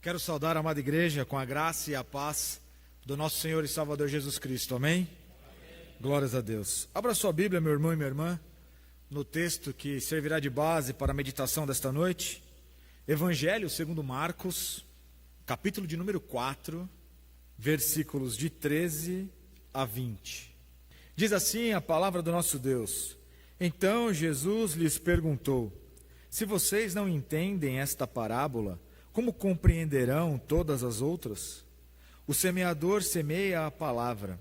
Quero saudar a amada igreja com a graça e a paz do nosso Senhor e Salvador Jesus Cristo. Amém? Glórias a Deus. Abra sua Bíblia, meu irmão e minha irmã, no texto que servirá de base para a meditação desta noite. Evangelho segundo Marcos, capítulo de número 4, versículos de 13 a 20. Diz assim a palavra do nosso Deus: Então Jesus lhes perguntou: Se vocês não entendem esta parábola, como compreenderão todas as outras? O semeador semeia a palavra.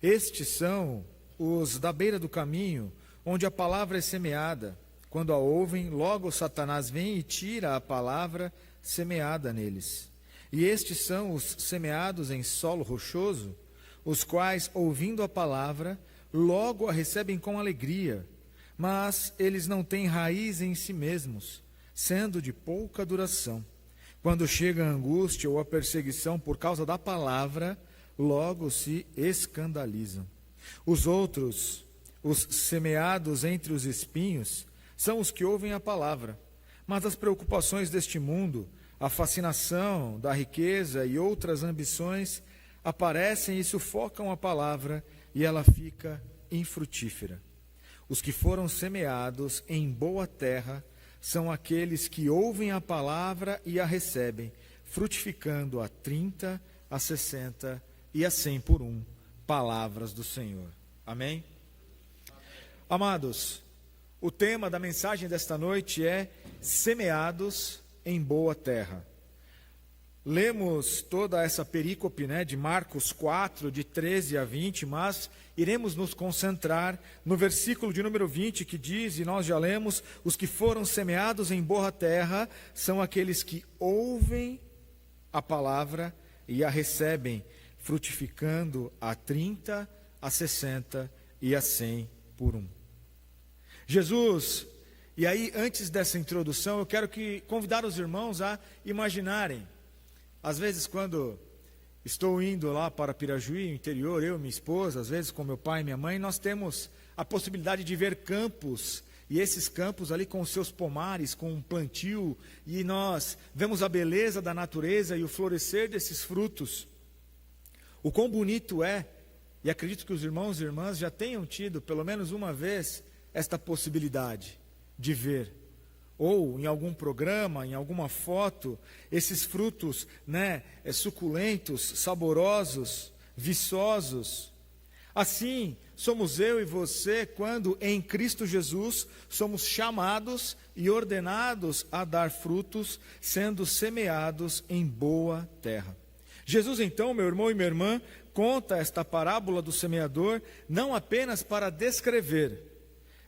Estes são os da beira do caminho, onde a palavra é semeada. Quando a ouvem, logo Satanás vem e tira a palavra semeada neles. E estes são os semeados em solo rochoso, os quais, ouvindo a palavra, logo a recebem com alegria, mas eles não têm raiz em si mesmos, sendo de pouca duração. Quando chega a angústia ou a perseguição por causa da palavra, logo se escandalizam. Os outros, os semeados entre os espinhos, são os que ouvem a palavra, mas as preocupações deste mundo, a fascinação da riqueza e outras ambições aparecem e sufocam a palavra e ela fica infrutífera. Os que foram semeados em boa terra são aqueles que ouvem a palavra e a recebem, frutificando a 30, a 60 e a 100 por um, palavras do Senhor. Amém? Amados, o tema da mensagem desta noite é semeados em boa terra. Lemos toda essa perícope, de Marcos 4, de 13 a 20, mas iremos nos concentrar no versículo de número 20, que diz, e nós já lemos: os que foram semeados em boa terra são aqueles que ouvem a palavra e a recebem, frutificando a 30, a 60 e a 100 por um. Jesus, e aí antes dessa introdução, eu quero convidar os irmãos a imaginarem. Às vezes, quando estou indo lá para Pirajuí, interior, eu e minha esposa, às vezes com meu pai e minha mãe, nós temos a possibilidade de ver campos, e esses campos ali com os seus pomares, com um plantio, e nós vemos a beleza da natureza e o florescer desses frutos. O quão bonito é, e acredito que os irmãos e irmãs já tenham tido, pelo menos uma vez, esta possibilidade de ver, ou em algum programa, em alguma foto, esses frutos, suculentos, saborosos, viçosos. Assim, somos eu e você quando em Cristo Jesus somos chamados e ordenados a dar frutos, sendo semeados em boa terra. Jesus, então, meu irmão e minha irmã, conta esta parábola do semeador não apenas para descrever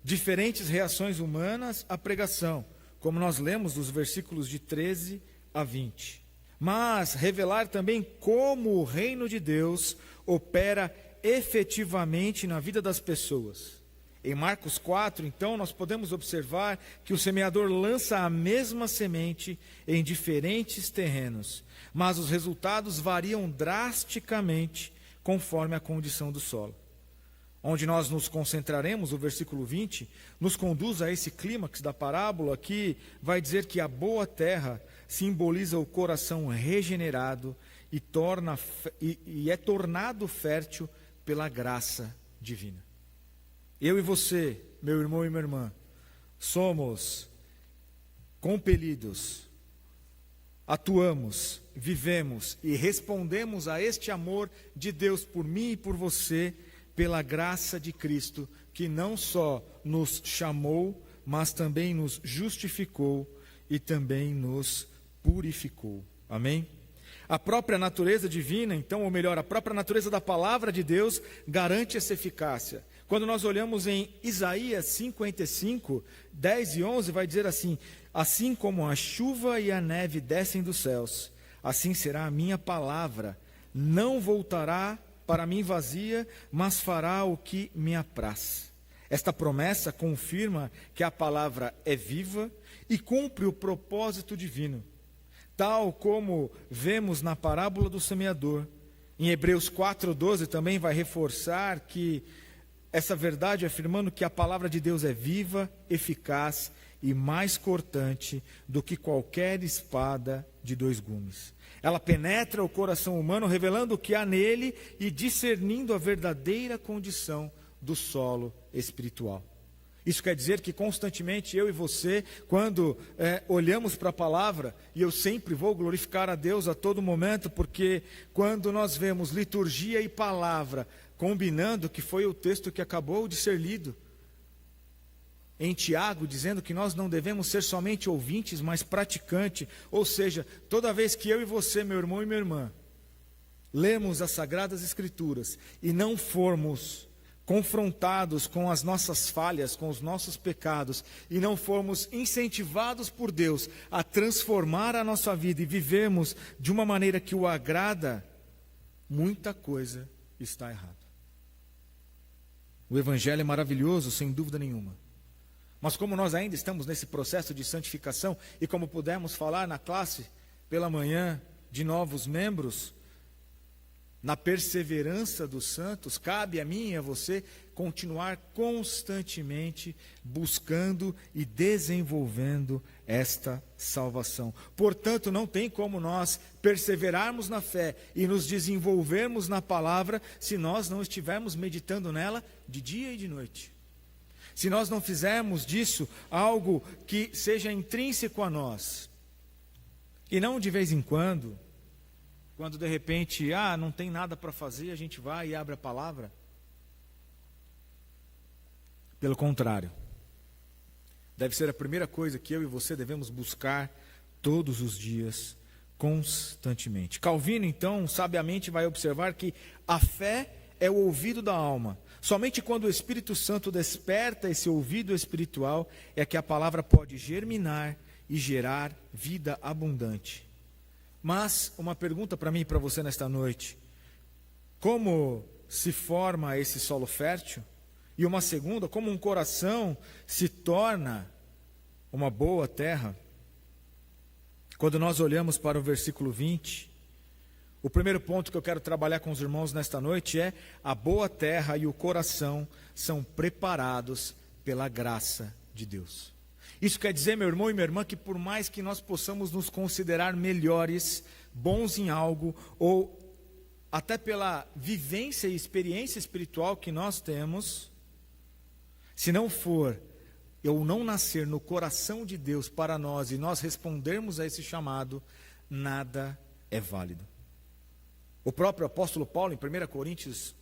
diferentes reações humanas à pregação, como nós lemos dos versículos de 13 a 20, mas revelar também como o reino de Deus opera efetivamente na vida das pessoas. Em Marcos 4, então, nós podemos observar que o semeador lança a mesma semente em diferentes terrenos, mas os resultados variam drasticamente conforme a condição do solo. Onde nós nos concentraremos, o versículo 20, nos conduz a esse clímax da parábola, que vai dizer que a boa terra simboliza o coração regenerado e é tornado fértil pela graça divina. Eu e você, meu irmão e minha irmã, somos compelidos, atuamos, vivemos e respondemos a este amor de Deus por mim e por você, pela graça de Cristo, que não só nos chamou, mas também nos justificou e também nos purificou. Amém? A própria natureza divina, então, ou melhor, a própria natureza da palavra de Deus garante essa eficácia. Quando nós olhamos em Isaías 55, 10 e 11, vai dizer assim: assim como a chuva e a neve descem dos céus, assim será a minha palavra, não voltará para mim vazia, mas fará o que me apraz. Esta promessa confirma que a palavra é viva e cumpre o propósito divino, tal como vemos na parábola do semeador. Em Hebreus 4:12 também vai reforçar que essa verdade, afirmando que a palavra de Deus é viva, eficaz e mais cortante do que qualquer espada de 2 gumes. Ela penetra o coração humano, revelando o que há nele e discernindo a verdadeira condição do solo espiritual. Isso quer dizer que constantemente eu e você, quando olhamos para a palavra, e eu sempre vou glorificar a Deus a todo momento, porque quando nós vemos liturgia e palavra combinando, que foi o texto que acabou de ser lido, em Tiago, dizendo que nós não devemos ser somente ouvintes, mas praticantes. Ou seja, toda vez que eu e você, meu irmão e minha irmã, lemos as Sagradas Escrituras e não formos confrontados com as nossas falhas, com os nossos pecados, e não formos incentivados por Deus a transformar a nossa vida e vivermos de uma maneira que o agrada, muita coisa está errada. O Evangelho é maravilhoso, sem dúvida nenhuma. Mas como nós ainda estamos nesse processo de santificação, e como pudemos falar na classe pela manhã de novos membros, na perseverança dos santos, cabe a mim e a você continuar constantemente buscando e desenvolvendo esta salvação. Portanto, não tem como nós perseverarmos na fé e nos desenvolvermos na palavra se nós não estivermos meditando nela de dia e de noite. Se nós não fizermos disso algo que seja intrínseco a nós, e não de vez em quando de repente, não tem nada para fazer, a gente vai e abre a palavra. Pelo contrário, deve ser a primeira coisa que eu e você devemos buscar todos os dias, constantemente. Calvino, então, sabiamente vai observar que a fé é o ouvido da alma. Somente quando o Espírito Santo desperta esse ouvido espiritual é que a palavra pode germinar e gerar vida abundante. Mas uma pergunta para mim e para você nesta noite: como se forma esse solo fértil? E uma segunda, como um coração se torna uma boa terra? Quando nós olhamos para o versículo 20, o primeiro ponto que eu quero trabalhar com os irmãos nesta noite é: a boa terra e o coração são preparados pela graça de Deus. Isso quer dizer, meu irmão e minha irmã, que por mais que nós possamos nos considerar melhores, bons em algo, ou até pela vivência e experiência espiritual que nós temos, se não for ou não nascer no coração de Deus para nós e nós respondermos a esse chamado, nada é válido. O próprio apóstolo Paulo, em 1 Coríntios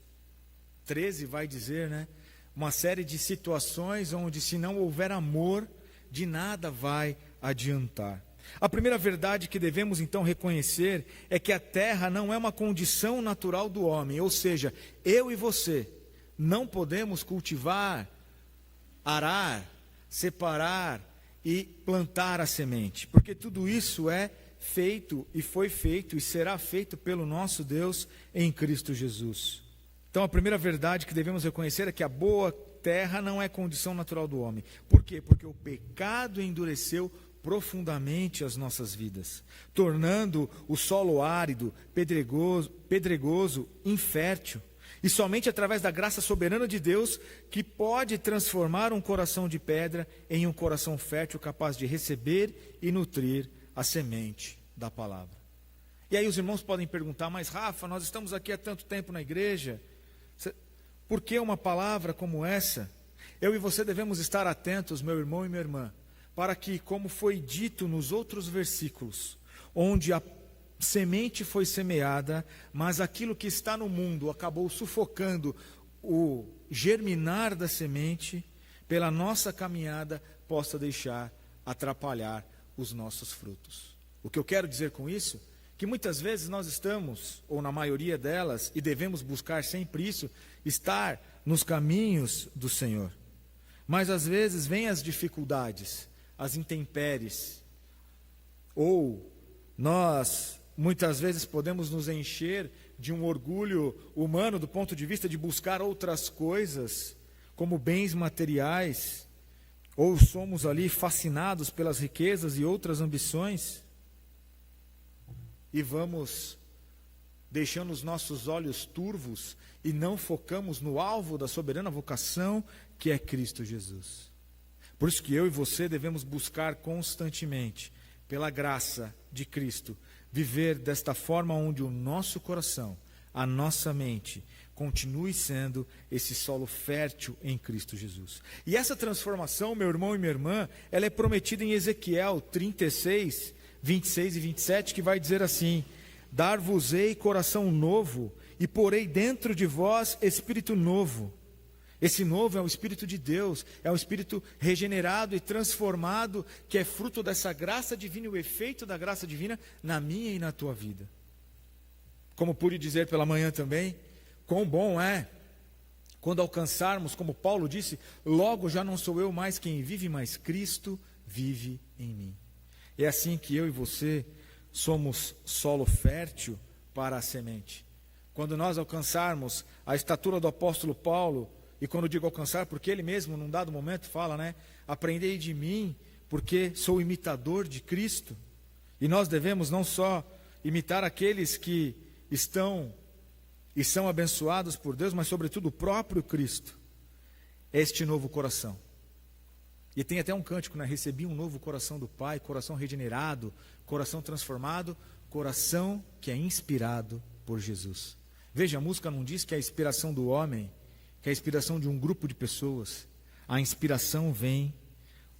13, vai dizer, uma série de situações onde, se não houver amor, de nada vai adiantar. A primeira verdade que devemos então reconhecer é que a terra não é uma condição natural do homem, ou seja, eu e você não podemos cultivar, arar, separar e plantar a semente, porque tudo isso é feito e foi feito e será feito pelo nosso Deus em Cristo Jesus. Então a primeira verdade que devemos reconhecer é que a boa terra não é condição natural do homem. Por quê? Porque o pecado endureceu profundamente as nossas vidas, tornando o solo árido, pedregoso, infértil. E somente através da graça soberana de Deus que pode transformar um coração de pedra em um coração fértil, capaz de receber e nutrir a semente da palavra. E aí os irmãos podem perguntar: mas Rafa, nós estamos aqui há tanto tempo na igreja, por que uma palavra como essa? Eu e você devemos estar atentos, meu irmão e minha irmã, para que, como foi dito nos outros versículos, onde a semente foi semeada, mas aquilo que está no mundo acabou sufocando o germinar da semente, pela nossa caminhada possa deixar atrapalhar os nossos frutos. O que eu quero dizer com isso? Que muitas vezes nós estamos, ou na maioria delas, e devemos buscar sempre isso, estar nos caminhos do Senhor. Mas às vezes vêm as dificuldades, as intempéries, ou nós muitas vezes podemos nos encher de um orgulho humano do ponto de vista de buscar outras coisas, como bens materiais, ou somos ali fascinados pelas riquezas e outras ambições, e vamos deixando os nossos olhos turvos e não focamos no alvo da soberana vocação, que é Cristo Jesus. Por isso que eu e você devemos buscar constantemente, pela graça de Cristo, viver desta forma onde o nosso coração, a nossa mente, continue sendo esse solo fértil em Cristo Jesus. E essa transformação, meu irmão e minha irmã, ela é prometida em Ezequiel 36, 26 e 27, que vai dizer assim: dar-vos-ei coração novo, e porei dentro de vós espírito novo. Esse novo é o Espírito de Deus, é um Espírito regenerado e transformado, que é fruto dessa graça divina e o efeito da graça divina na minha e na tua vida. Como pude dizer pela manhã também, quão bom é quando alcançarmos, como Paulo disse, logo já não sou eu mais quem vive, mas Cristo vive em mim. É assim que eu e você somos solo fértil para a semente. Quando nós alcançarmos a estatura do apóstolo Paulo, e quando digo alcançar, porque ele mesmo, num dado momento, fala, aprendei de mim, porque sou imitador de Cristo. E nós devemos não só imitar aqueles que estão e são abençoados por Deus, mas sobretudo o próprio Cristo. Este novo coração. E tem até um cântico, recebi um novo coração do Pai, coração regenerado, coração transformado, coração que é inspirado por Jesus. Veja, a música não diz que é a inspiração do homem, que é a inspiração de um grupo de pessoas. A inspiração vem,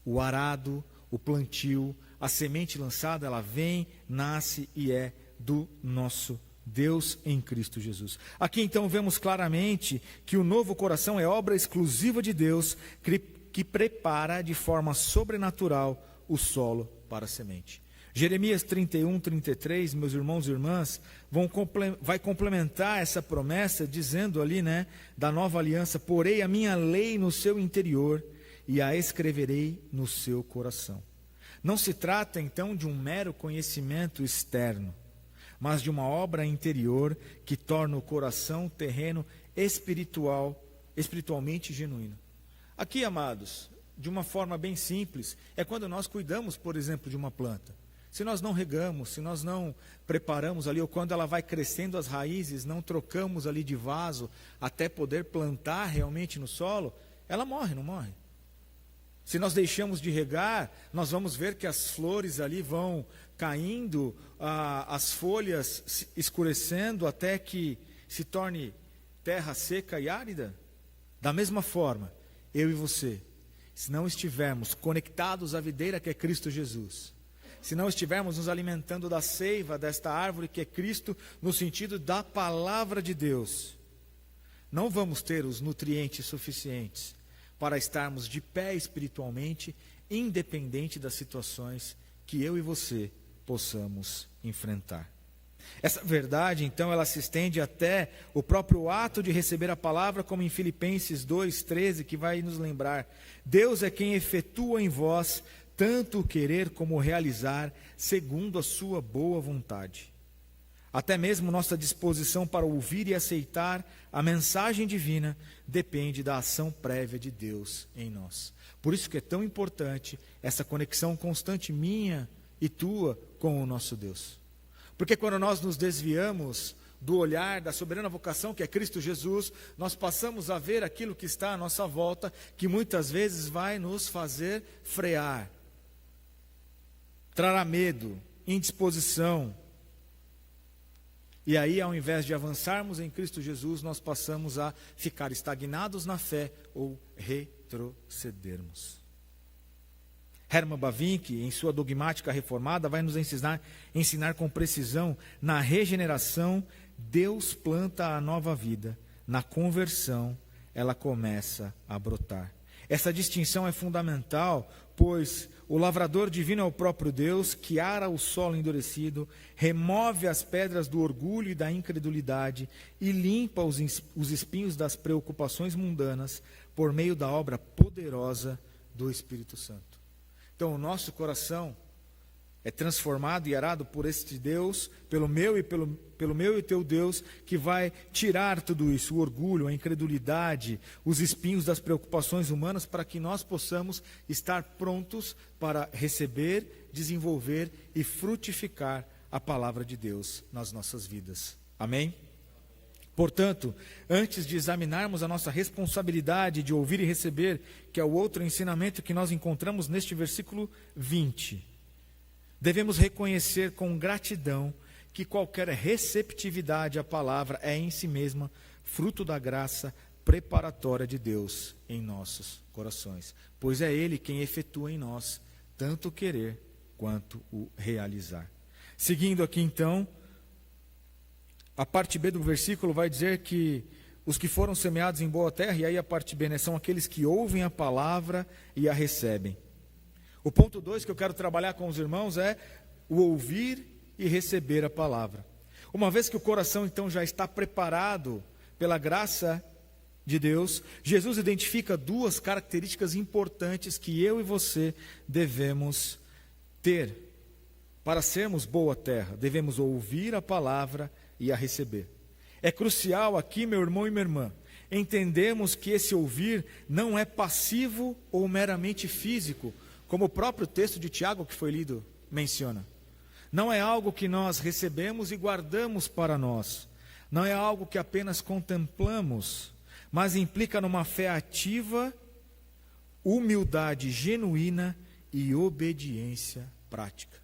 o arado, o plantio, a semente lançada, ela vem, nasce e é do nosso Deus em Cristo Jesus. Aqui então vemos claramente que o novo coração é obra exclusiva de Deus, que prepara de forma sobrenatural o solo para a semente. Jeremias 31, 33, meus irmãos e irmãs, vai complementar essa promessa dizendo ali, da nova aliança: porei a minha lei no seu interior e a escreverei no seu coração. Não se trata então de um mero conhecimento externo, mas de uma obra interior que torna o coração terreno espiritualmente genuíno. Aqui, amados, de uma forma bem simples, é quando nós cuidamos, por exemplo, de uma planta. Se nós não regamos, se nós não preparamos ali, ou quando ela vai crescendo as raízes, não trocamos ali de vaso até poder plantar realmente no solo, ela morre, não morre? Se nós deixamos de regar, nós vamos ver que as flores ali vão caindo, as folhas escurecendo até que se torne terra seca e árida. Da mesma forma, eu e você, se não estivermos conectados à videira que é Cristo Jesus, se não estivermos nos alimentando da seiva desta árvore que é Cristo, no sentido da palavra de Deus, não vamos ter os nutrientes suficientes para estarmos de pé espiritualmente, independente das situações que eu e você possamos enfrentar. Essa verdade, então, ela se estende até o próprio ato de receber a palavra, como em Filipenses 2,13, que vai nos lembrar: Deus é quem efetua em vós tanto o querer como o realizar, segundo a sua boa vontade. Até mesmo nossa disposição para ouvir e aceitar a mensagem divina depende da ação prévia de Deus em nós. Por isso que é tão importante essa conexão constante minha e tua com o nosso Deus. Porque quando nós nos desviamos do olhar da soberana vocação que é Cristo Jesus, nós passamos a ver aquilo que está à nossa volta, que muitas vezes vai nos fazer frear, trará medo, indisposição. E aí, ao invés de avançarmos em Cristo Jesus, nós passamos a ficar estagnados na fé ou retrocedermos. Hermann Bavinck, em sua dogmática reformada, vai nos ensinar com precisão: na regeneração, Deus planta a nova vida, na conversão, ela começa a brotar. Essa distinção é fundamental, pois o lavrador divino é o próprio Deus, que ara o solo endurecido, remove as pedras do orgulho e da incredulidade e limpa os espinhos das preocupações mundanas por meio da obra poderosa do Espírito Santo. Então, o nosso coração é transformado e arado por este Deus, pelo meu e teu Deus, que vai tirar tudo isso, o orgulho, a incredulidade, os espinhos das preocupações humanas, para que nós possamos estar prontos para receber, desenvolver e frutificar a palavra de Deus nas nossas vidas. Amém? Portanto, antes de examinarmos a nossa responsabilidade de ouvir e receber, que é o outro ensinamento que nós encontramos neste versículo 20, devemos reconhecer com gratidão que qualquer receptividade à palavra é em si mesma fruto da graça preparatória de Deus em nossos corações, pois é Ele quem efetua em nós tanto o querer quanto o realizar. Seguindo aqui então, a parte B do versículo vai dizer que os que foram semeados em boa terra, e aí a parte B, né, são aqueles que ouvem a palavra e a recebem. O ponto 2 que eu quero trabalhar com os irmãos é o ouvir e receber a palavra. Uma vez que o coração então já está preparado pela graça de Deus, Jesus identifica duas características importantes que eu e você devemos ter para sermos boa terra. Devemos ouvir a palavra e a receber. É crucial aqui, meu irmão e minha irmã, entendermos que esse ouvir não é passivo ou meramente físico, como o próprio texto de Tiago que foi lido menciona. Não é algo que nós recebemos e guardamos para nós. Não é algo que apenas contemplamos, mas implica numa fé ativa, humildade genuína e obediência prática.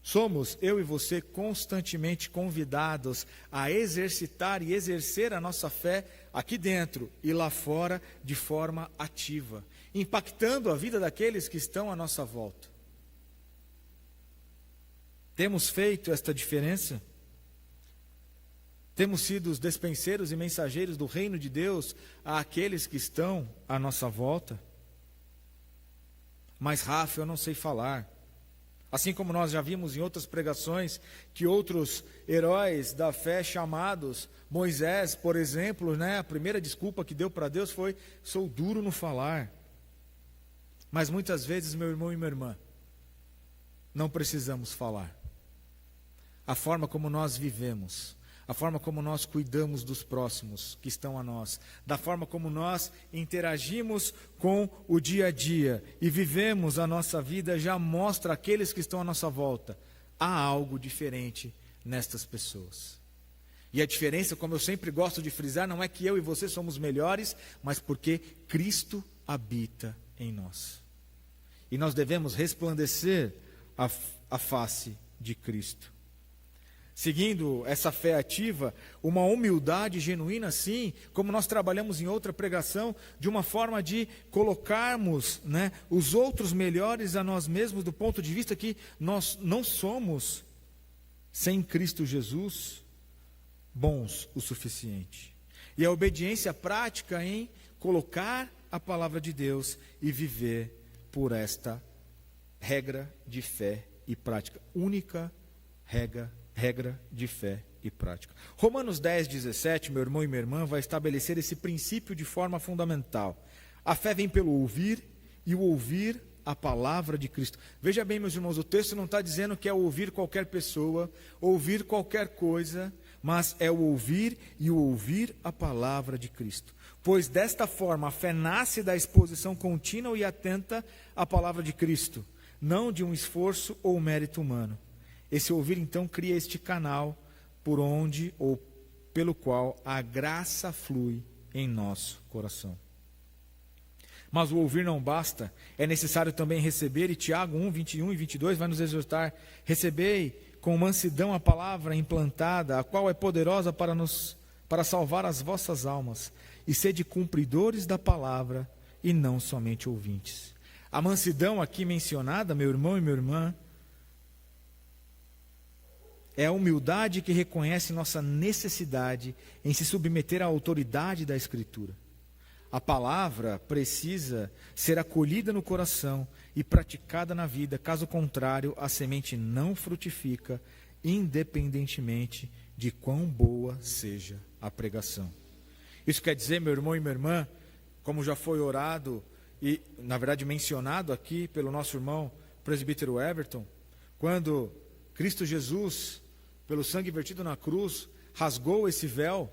Somos, eu e você, constantemente convidados a exercitar e exercer a nossa fé aqui dentro e lá fora de forma ativa, impactando a vida daqueles que estão à nossa volta. Temos feito esta diferença? Temos sido os despenseiros e mensageiros do reino de Deus àqueles que estão à nossa volta? Mas, Rafa, eu não sei falar. Assim como nós já vimos em outras pregações que outros heróis da fé chamados, Moisés, por exemplo, né, a primeira desculpa que deu para Deus foi: sou duro no falar. Mas muitas vezes, meu irmão e minha irmã, não precisamos falar. A forma como nós vivemos, a forma como nós cuidamos dos próximos que estão a nós, da forma como nós interagimos com o dia a dia e vivemos a nossa vida, já mostra àqueles que estão à nossa volta: há algo diferente nestas pessoas. E a diferença, como eu sempre gosto de frisar, não é que eu e você somos melhores, mas porque Cristo habita em nós. E nós devemos resplandecer a face de Cristo. Seguindo essa fé ativa, uma humildade genuína, sim, como nós trabalhamos em outra pregação, de uma forma de colocarmos, né, os outros melhores a nós mesmos, do ponto de vista que nós não somos, sem Cristo Jesus, bons o suficiente. E a obediência prática em colocar a palavra de Deus e viver por esta regra de fé e prática, única regra de fé e prática. Romanos 10:17, meu irmão e minha irmã, vai estabelecer esse princípio de forma fundamental. A fé vem pelo ouvir, e o ouvir a palavra de Cristo. Veja bem, meus irmãos, o texto não está dizendo que é ouvir qualquer pessoa, ouvir qualquer coisa, mas é o ouvir e o ouvir a palavra de Cristo. Pois desta forma a fé nasce da exposição contínua e atenta à palavra de Cristo, não de um esforço ou mérito humano. Esse ouvir, então, cria este canal por onde ou pelo qual a graça flui em nosso coração. Mas o ouvir não basta, é necessário também receber, e Tiago 1:21 e 22 vai nos exortar: recebei com mansidão a palavra implantada, a qual é poderosa para salvar as vossas almas, e sede cumpridores da palavra, e não somente ouvintes. A mansidão aqui mencionada, meu irmão e minha irmã, é a humildade que reconhece nossa necessidade em se submeter à autoridade da Escritura. A palavra precisa ser acolhida no coração e praticada na vida, caso contrário, a semente não frutifica, independentemente de quão boa seja a pregação. Isso quer dizer, meu irmão e minha irmã, como já foi orado e, na verdade, mencionado aqui pelo nosso irmão presbítero Everton, quando Cristo Jesus, pelo sangue vertido na cruz, rasgou esse véu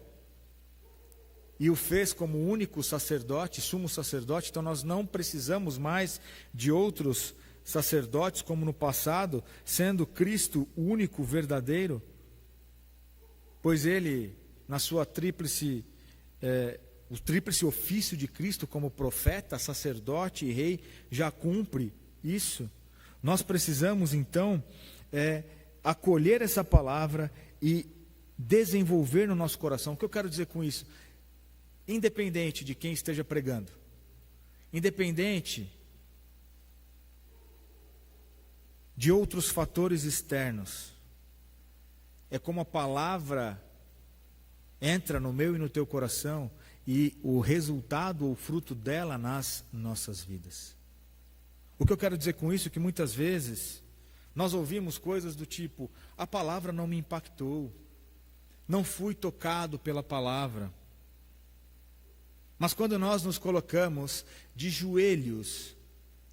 e o fez como único sacerdote, sumo sacerdote. Então nós não precisamos mais de outros sacerdotes como no passado, sendo Cristo o único verdadeiro, pois Ele na sua o tríplice ofício de Cristo como profeta, sacerdote e rei, já cumpre isso. Nós precisamos, então, acolher essa palavra e desenvolver no nosso coração. O que eu quero dizer com isso? Independente de quem esteja pregando, independente de outros fatores externos, é como a palavra entra no meu e no teu coração e o resultado ou fruto dela nas nossas vidas. O que eu quero dizer com isso é que muitas vezes nós ouvimos coisas do tipo: a palavra não me impactou, não fui tocado pela palavra. Mas quando nós nos colocamos de joelhos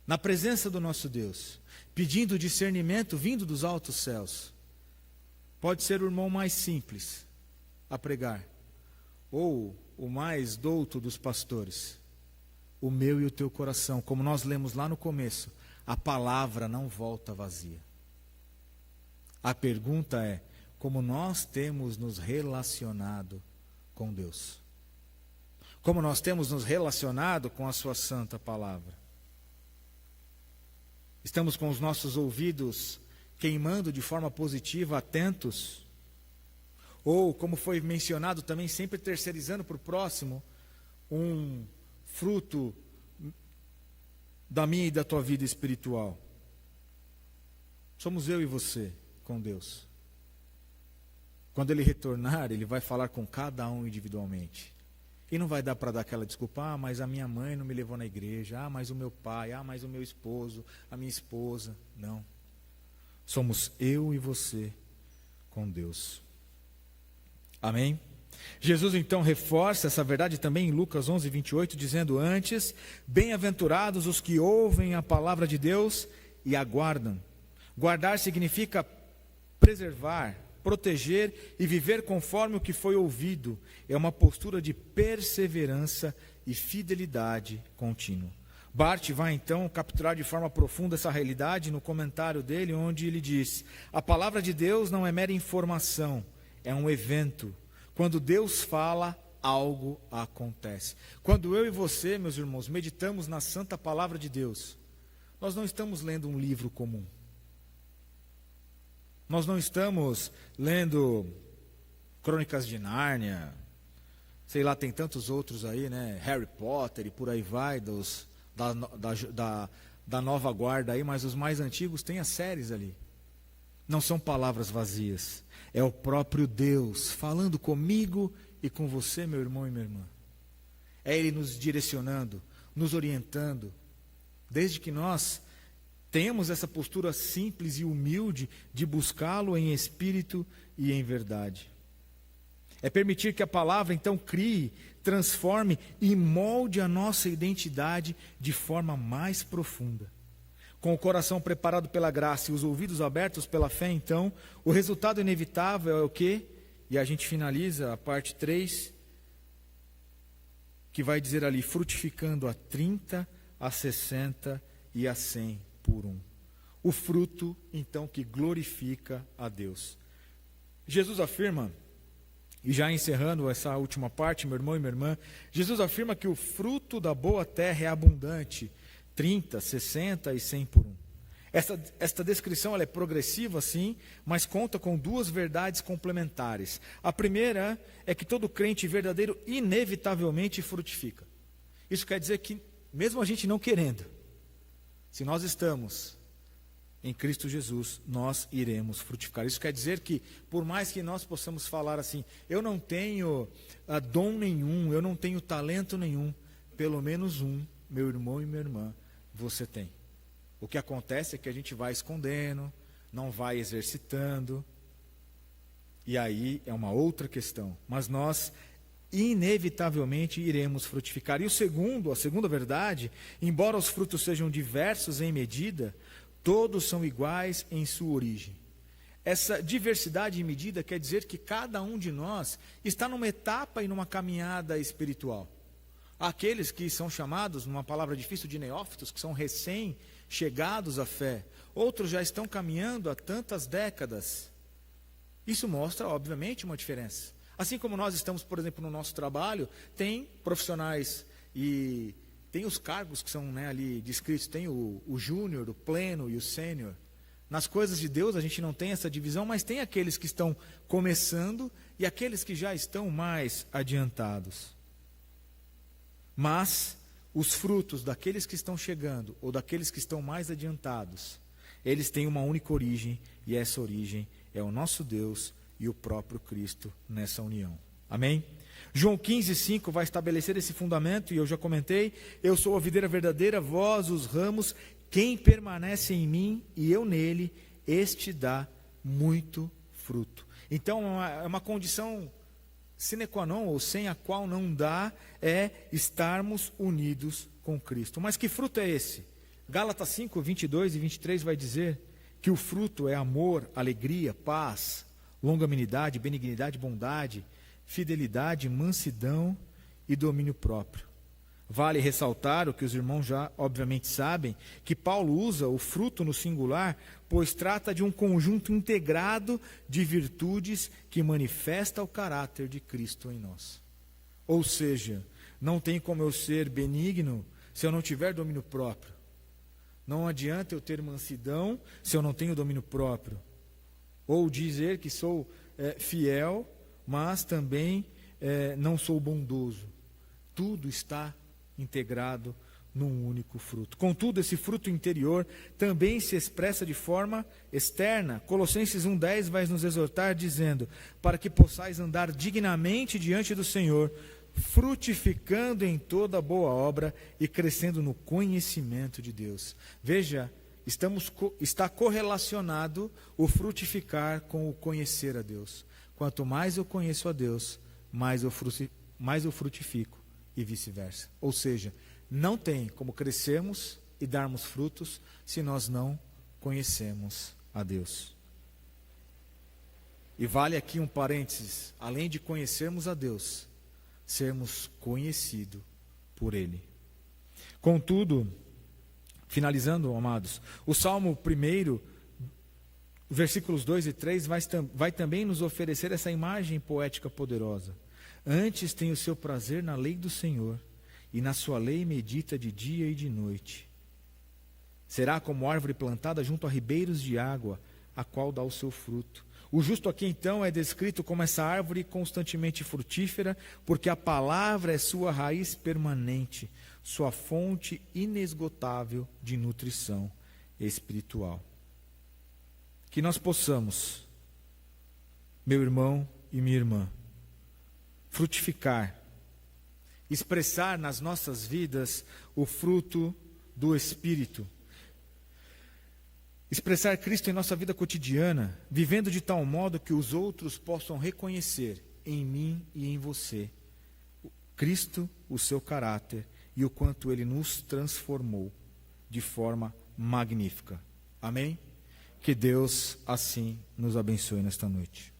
na presença do nosso Deus, pedindo discernimento vindo dos altos céus, pode ser o irmão mais simples a pregar, ou o mais douto dos pastores, o meu e o teu coração, como nós lemos lá no começo, a palavra não volta vazia. A pergunta é: como nós temos nos relacionado com Deus? Como nós temos nos relacionado com a sua santa palavra? Estamos com os nossos ouvidos queimando de forma positiva, atentos? Ou, como foi mencionado também, sempre terceirizando para o próximo um fruto da minha e da tua vida espiritual? Somos eu e você com Deus. Quando Ele retornar, Ele vai falar com cada um individualmente. E não vai dar para dar aquela desculpa: mas a minha mãe não me levou na igreja, mas o meu pai, mas o meu esposo, a minha esposa. Não. Somos eu e você com Deus. Amém? Jesus então reforça essa verdade também em Lucas 11, 28, dizendo: antes, bem-aventurados os que ouvem a palavra de Deus e aguardam. Guardar significa preservar, proteger e viver conforme o que foi ouvido. É uma postura de perseverança e fidelidade contínua. Barth vai então capturar de forma profunda essa realidade no comentário dele, onde ele diz: a palavra de Deus não é mera informação, é um evento. Quando Deus fala, algo acontece. Quando eu e você, meus irmãos, meditamos na santa palavra de Deus, nós não estamos lendo um livro comum. Nós não estamos lendo Crônicas de Nárnia, sei lá, tem tantos outros aí, né? Harry Potter e por aí vai, da nova guarda aí, mas os mais antigos têm as séries ali. Não são palavras vazias, é o próprio Deus falando comigo e com você, meu irmão e minha irmã. É Ele nos direcionando, nos orientando, desde que nós tenhamos essa postura simples e humilde de buscá-lo em espírito e em verdade. É permitir que a palavra então crie, transforme e molde a nossa identidade de forma mais profunda. Com o coração preparado pela graça e os ouvidos abertos pela fé, então, o resultado inevitável é o quê? E a gente finaliza a parte 3, que vai dizer ali: frutificando a 30, a 60 e a 100 por um. O fruto, então, que glorifica a Deus. Jesus afirma, e já encerrando essa última parte, meu irmão e minha irmã, Jesus afirma que o fruto da boa terra é abundante, 30, 60 e 100 por um. Esta descrição ela é progressiva, sim, mas conta com duas verdades complementares. A primeira é que todo crente verdadeiro inevitavelmente frutifica. Isso quer dizer que, mesmo a gente não querendo, se nós estamos em Cristo Jesus, nós iremos frutificar. Isso quer dizer que, por mais que nós possamos falar assim: eu não tenho dom nenhum, eu não tenho talento nenhum, pelo menos um, meu irmão e minha irmã, você tem. O que acontece é que a gente vai escondendo, não vai exercitando, e aí é uma outra questão. Mas nós inevitavelmente iremos frutificar. E a segunda verdade, embora os frutos sejam diversos em medida, todos são iguais em sua origem. Essa diversidade em medida quer dizer que cada um de nós está numa etapa e numa caminhada espiritual. Aqueles que são chamados, numa palavra difícil, de neófitos, que são recém-chegados à fé. Outros já estão caminhando há tantas décadas. Isso mostra, obviamente, uma diferença. Assim como nós estamos, por exemplo, no nosso trabalho, tem profissionais e tem os cargos que são, né, ali descritos, tem o júnior, o pleno e o sênior. Nas coisas de Deus a gente não tem essa divisão, mas tem aqueles que estão começando e aqueles que já estão mais adiantados. Mas os frutos daqueles que estão chegando ou daqueles que estão mais adiantados, eles têm uma única origem, e essa origem é o nosso Deus e o próprio Cristo nessa união. Amém? João 15:5 vai estabelecer esse fundamento, e eu já comentei: eu sou a videira verdadeira, vós os ramos, quem permanece em mim e eu nele, este dá muito fruto. Então é uma condição sine qua non, ou sem a qual não dá, é estarmos unidos com Cristo. Mas que fruto é esse? Gálatas 5:22 e 23 vai dizer que o fruto é amor, alegria, paz, longanimidade, benignidade, bondade, fidelidade, mansidão e domínio próprio. Vale ressaltar o que os irmãos já obviamente sabem, que Paulo usa o fruto no singular, pois trata de um conjunto integrado de virtudes que manifesta o caráter de Cristo em nós. Ou seja, não tem como eu ser benigno se eu não tiver domínio próprio. Não adianta eu ter mansidão se eu não tenho domínio próprio. Ou dizer que sou fiel, mas também não sou bondoso. Tudo está integrado num único fruto. Contudo, esse fruto interior também se expressa de forma externa. Colossenses 1:10 vai nos exortar dizendo: para que possais andar dignamente diante do Senhor, frutificando em toda boa obra e crescendo no conhecimento de Deus. Veja, está correlacionado o frutificar com o conhecer a Deus. Quanto mais eu conheço a Deus, mais eu frutifico, e vice-versa. Ou seja, não tem como crescermos e darmos frutos se nós não conhecemos a Deus. E vale aqui um parênteses: além de conhecermos a Deus, sermos conhecidos por Ele. Contudo, finalizando, amados, o Salmo 1, versículos 2 e 3 vai também nos oferecer essa imagem poética poderosa. Antes tem o seu prazer na lei do Senhor, e na sua lei medita de dia e de noite. Será como árvore plantada junto a ribeiros de água, a qual dá o seu fruto. O justo aqui então é descrito como essa árvore constantemente frutífera, porque a palavra é sua raiz permanente, sua fonte inesgotável de nutrição espiritual. Que nós possamos, meu irmão e minha irmã, frutificar, expressar nas nossas vidas o fruto do Espírito. Expressar Cristo em nossa vida cotidiana, vivendo de tal modo que os outros possam reconhecer em mim e em você Cristo, o seu caráter e o quanto Ele nos transformou de forma magnífica. Amém? Que Deus assim nos abençoe nesta noite.